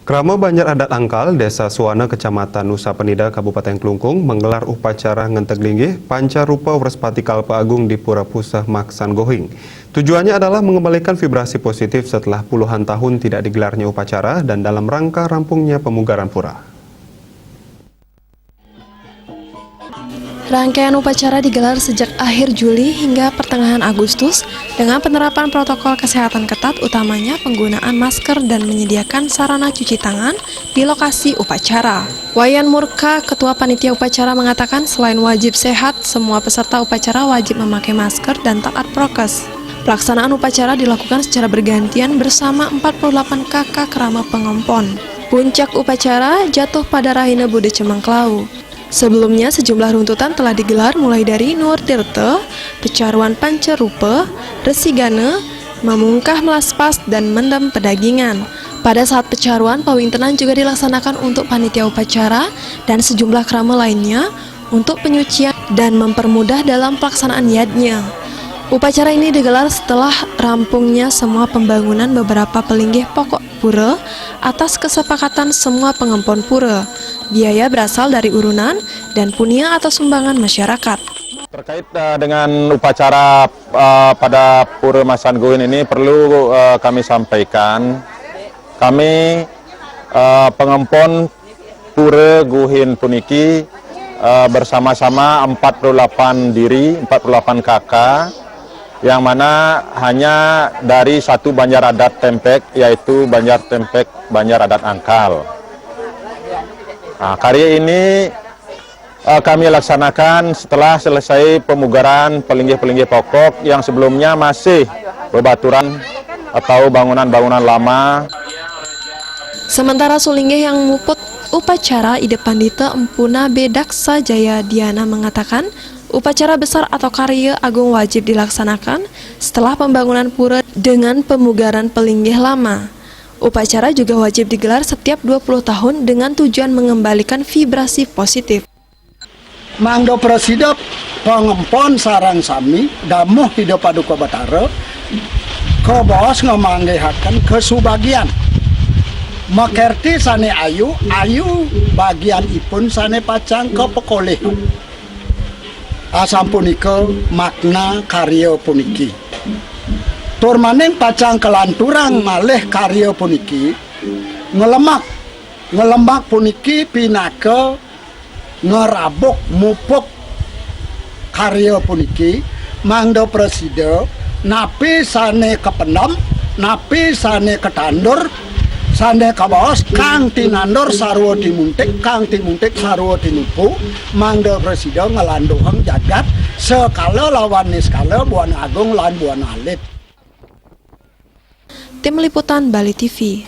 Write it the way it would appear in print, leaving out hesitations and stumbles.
Krama Banjar Adat Angkal, Desa Suwana, Kecamatan Nusa Penida, Kabupaten Klungkung menggelar upacara Ngenteglinggih Pancarupa Wrespati Kalpa Agung di Pura Pusah Maksan Gohing. Tujuannya adalah mengembalikan vibrasi positif setelah puluhan tahun tidak digelarnya upacara dan dalam rangka rampungnya pemugaran pura. Rangkaian upacara digelar sejak akhir Juli hingga pertengahan Agustus dengan penerapan protokol kesehatan ketat, utamanya penggunaan masker dan menyediakan sarana cuci tangan di lokasi upacara. Wayan Murka, Ketua Panitia Upacara, mengatakan selain wajib sehat, semua peserta upacara wajib memakai masker dan taat prokes. Pelaksanaan upacara dilakukan secara bergantian bersama 48 kakak krama pengempon. Puncak upacara jatuh pada Rahina Bude Cemangklau. Sebelumnya, sejumlah runtutan telah digelar mulai dari Nur Tirte, Pecaruan Pancarupa, Resigane, Mamungkah Melaspas, dan Mendem Pedagingan. Pada saat pecaruan, pawintenan juga dilaksanakan untuk panitia upacara dan sejumlah krama lainnya untuk penyucian dan mempermudah dalam pelaksanaan yadnya. Upacara ini digelar setelah rampungnya semua pembangunan beberapa pelinggih pokok pura atas kesepakatan semua pengempon pura. Biaya berasal dari urunan dan punia atau sumbangan masyarakat. Terkait dengan upacara pada Pura Maksan Gohing ini perlu kami sampaikan, kami pengempon Pura Gohing puniki bersama-sama 48 diri, 48 kakak, yang mana hanya dari satu Banjar Adat Tempek, yaitu Banjar Tempek Banjar Adat Angkal. Nah, karya ini kami laksanakan setelah selesai pemugaran pelinggih-pelinggih pokok yang sebelumnya masih bebaturan atau bangunan-bangunan lama. Sementara sulinggih yang muput upacara Ide Pandita Empuna Bedaksa Jaya Diana mengatakan upacara besar atau karya agung wajib dilaksanakan setelah pembangunan pura dengan pemugaran pelinggih lama. Upacara juga wajib digelar setiap 20 tahun dengan tujuan mengembalikan vibrasi positif. Mangdo Presida pengempon sarang sami damuh hidup paduka batara ke bos ngemanggihakan ke subagian makerti sane ayu bagian ipun sane pacang ke pekoleh asam punika makna karya puniki tur maning pacang kelanturang malih karya puniki ngelemak puniki pinaka ngerabuk mupuk karya puniki mangdo presida napi sane kependam napi sane ketandur sane kabaos kang tinandor sarwa dimuntik kang timuntik sarwa tinupu mangdo presida ngelanduheng jagat sekala lawan niskala buana agung lan buana alit. Tim Liputan Bali TV.